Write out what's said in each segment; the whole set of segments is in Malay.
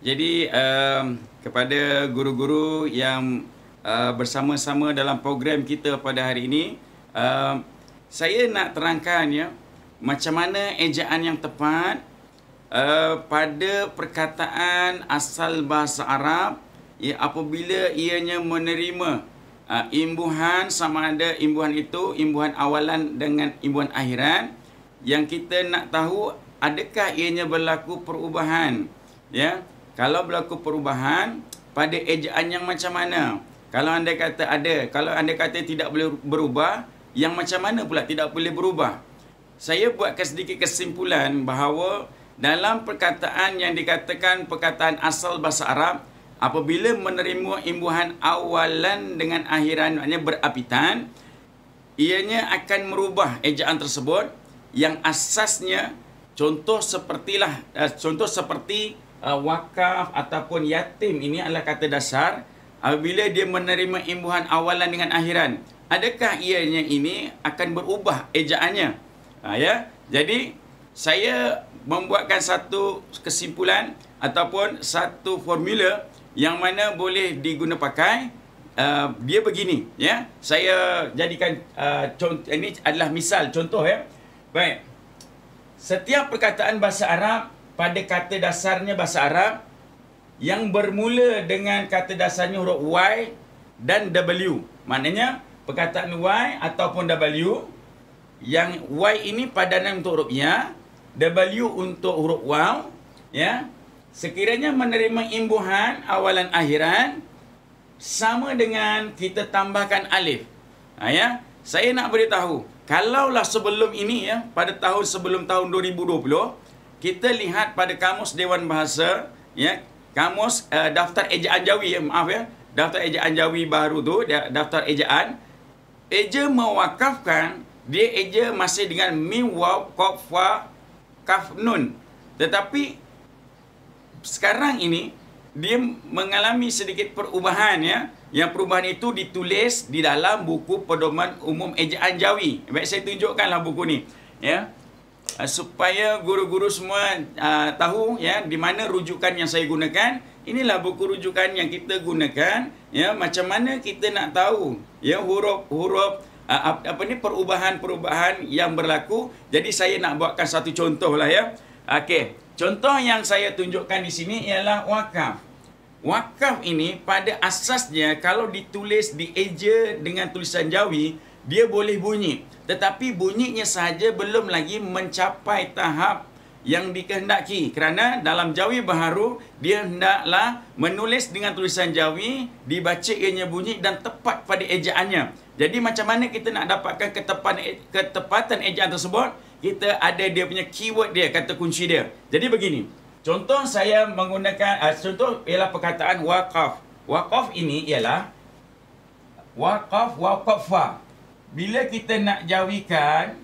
Jadi kepada guru-guru yang bersama-sama dalam program kita pada hari ini, saya nak terangkan ya macam mana ejaan yang tepat pada perkataan asal bahasa Arab ya, apabila ianya menerima imbuhan, sama ada imbuhan itu imbuhan awalan dengan imbuhan akhiran, yang kita nak tahu adakah ianya berlaku perubahan ya. Kalau berlaku perubahan pada ejaan yang macam mana? Kalau anda kata ada, kalau anda kata tidak boleh berubah, yang macam mana pula tidak boleh berubah? Saya buatkan sedikit kesimpulan bahawa dalam perkataan yang dikatakan perkataan asal bahasa Arab, apabila menerima imbuhan awalan dengan akhiran, maknanya berapitan, ianya akan merubah ejaan tersebut yang asasnya contoh seperti wakaf ataupun yatim. Ini adalah kata dasar. Apabila dia menerima imbuhan awalan dengan akhiran, adakah ianya ini akan berubah ejaannya? Ya. Jadi saya membuatkan satu kesimpulan ataupun satu formula yang mana boleh diguna pakai. Dia begini ya. Saya jadikan contoh, ini adalah misal contoh ya. Baik. Setiap perkataan bahasa Arab pada kata dasarnya bahasa Arab yang bermula dengan kata dasarnya huruf Y dan W. Maknanya perkataan Y ataupun W, yang Y ini padanan untuk huruf Ya, W untuk huruf Waw ya. Sekiranya menerima imbuhan awalan akhiran, sama dengan kita tambahkan alif. Ya, saya nak beritahu, kalaulah sebelum ini ya, pada tahun sebelum tahun 2020, kita lihat pada kamus Dewan Bahasa ya, kamus daftar ejaan Jawi ya, maaf ya, daftar ejaan Jawi baru tu, daftar ejaan, eja mewakafkan, dia eja masih dengan mim waw qaf fa kaf nun. Tetapi sekarang ini dia mengalami sedikit perubahan ya. Yang perubahan itu ditulis di dalam buku Pedoman Umum Ejaan Jawi. Baik, saya tunjukkanlah buku ni ya, supaya guru-guru semua tahu ya di mana rujukan yang saya gunakan. Inilah buku rujukan yang kita gunakan ya, macam mana kita nak tahu ya huruf-huruf perubahan-perubahan yang berlaku. Jadi saya nak buatkan satu contoh lah ya. Okey, contoh yang saya tunjukkan di sini ialah wakaf. Wakaf ini pada asasnya kalau ditulis di eja dengan tulisan Jawi, dia boleh bunyi. Tetapi bunyinya sahaja belum lagi mencapai tahap yang dikehendaki. Kerana dalam Jawi Baharu, dia hendaklah menulis dengan tulisan Jawi, dibaca ianya bunyi dan tepat pada ejaannya. Jadi macam mana kita nak dapatkan ketepatan ejaan tersebut? Kita ada dia punya keyword dia, kata kunci dia. Jadi begini. Contoh saya menggunakan, contoh ialah perkataan waqaf. Waqaf ini ialah waqaf, waqafa. Bila kita nak jawikan,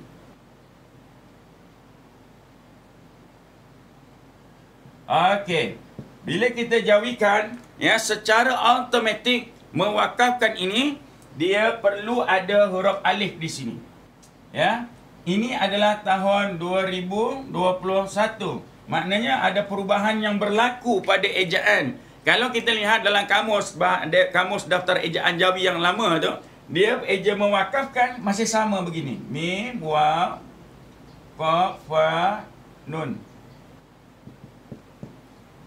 okey, bila kita jawikan, ya, secara automatik mewakafkan ini, dia perlu ada huruf alif di sini. Ya, ini adalah tahun 2021. Maknanya ada perubahan yang berlaku pada ejaan. Kalau kita lihat dalam kamus daftar ejaan Jawi yang lama tu, dia eja mewakafkan masih sama begini. Mim, waw, qaf, fa, nun.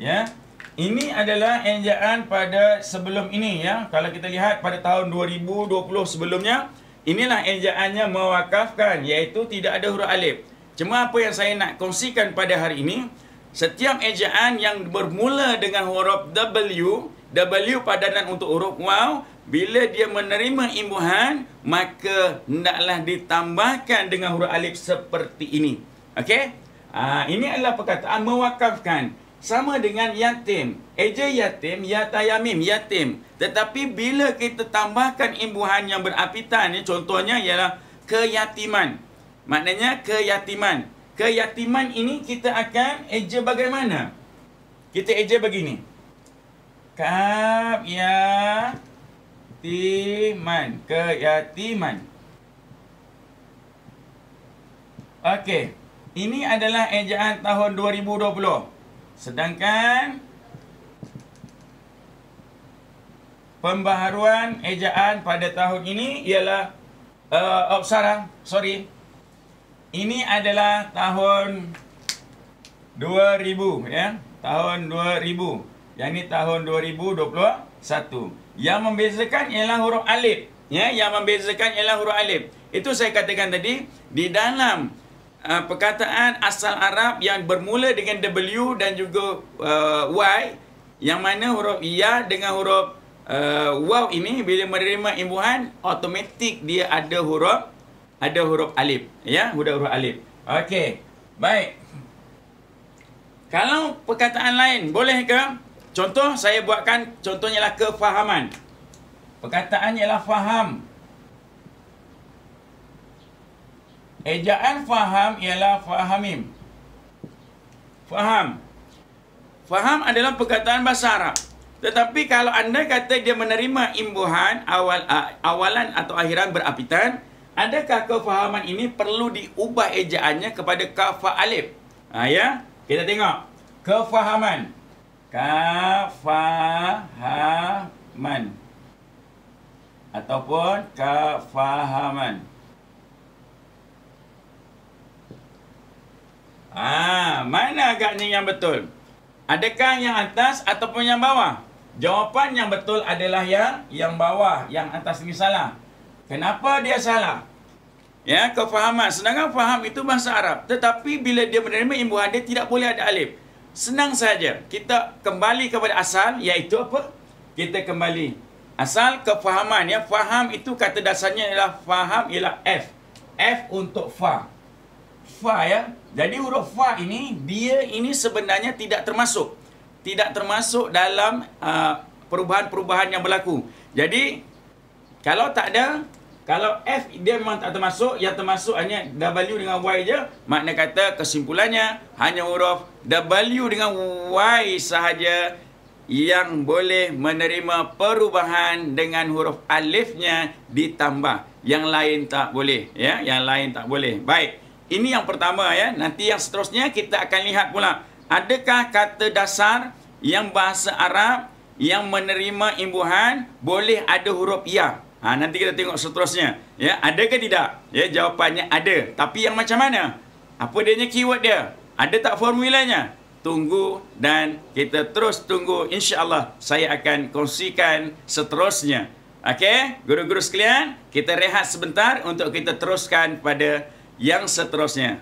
Ya. Ini adalah ejaan pada sebelum ini ya. Kalau kita lihat pada tahun 2020 sebelumnya, inilah ejaannya mewakafkan, iaitu tidak ada huruf alif. Cuma apa yang saya nak kongsikan pada hari ini, setiap ejaan yang bermula dengan huruf W padanan untuk huruf Waw, bila dia menerima imbuhan, maka hendaklah ditambahkan dengan huruf alif seperti ini. Okey? Ini adalah perkataan mewakafkan. Sama dengan yatim. Eja yatim, ya tayamim, yatim. Tetapi bila kita tambahkan imbuhan yang berapitan, contohnya ialah keyatiman. Maknanya keyatiman. Keyatiman ini kita akan eja bagaimana? Kita eja begini. Kaf ya timan. Keyatiman. Okey. Ini adalah ejaan tahun 2020. Sedangkan pembaharuan ejaan pada tahun ini ialah ini adalah tahun 2000 ya, tahun 2000. Yang ini tahun 2021. Yang membezakan ialah huruf alif, ya, yang membezakan ialah huruf alif. Itu saya katakan tadi, di dalam perkataan asal Arab yang bermula dengan W dan juga Y, yang mana huruf ya dengan huruf waw ini bila menerima imbuhan automatik dia ada huruf alif, ya, huruf alif. Okey, baik. Kalau perkataan lain boleh ke? Contoh saya buatkan, contohnya ialah kefahaman. Perkataan ialah faham. Ejaan faham ialah fahamim. Faham. Faham adalah perkataan bahasa Arab. Tetapi kalau anda kata dia menerima imbuhan awalan atau akhiran berapitan, adakah kefahaman ini perlu diubah ejaannya kepada kafa alif? Ya, kita tengok. Kefahaman. Kafahaman. Ataupun kafahaman. Mana agaknya yang betul? Adakah yang atas ataupun yang bawah? Jawapan yang betul adalah yang bawah. Yang atas ini salah. Kenapa dia salah? Ya, kefahaman. Sedangkan faham itu bahasa Arab. Tetapi bila dia menerima imbuhan, dia tidak boleh ada alif. Senang saja. Kita kembali kepada asal, iaitu apa? Kita kembali. Asal kefahaman, ya. Faham itu kata dasarnya ialah faham ialah F. F untuk fa. Fa, ya. Jadi huruf fa ini, dia ini sebenarnya tidak termasuk. Tidak termasuk dalam perubahan-perubahan yang berlaku. Jadi, kalau tak ada, kalau F dia memang tak termasuk, yang termasuk hanya W dengan Y je, makna kata kesimpulannya hanya huruf W dengan Y sahaja yang boleh menerima perubahan dengan huruf alifnya ditambah. Yang lain tak boleh, ya, yang lain tak boleh. Baik. Ini yang pertama, ya. Nanti yang seterusnya kita akan lihat pula. Adakah kata dasar yang bahasa Arab yang menerima imbuhan boleh ada huruf ya? Nanti kita tengok seterusnya. Ya, ada ke tidak? Ya, jawapannya ada. Tapi yang macam mana? Apa dia keyword dia? Ada tak formulanya? Tunggu dan kita terus tunggu. InsyaAllah saya akan kongsikan seterusnya. Okey, guru-guru sekalian, kita rehat sebentar untuk kita teruskan pada yang seterusnya.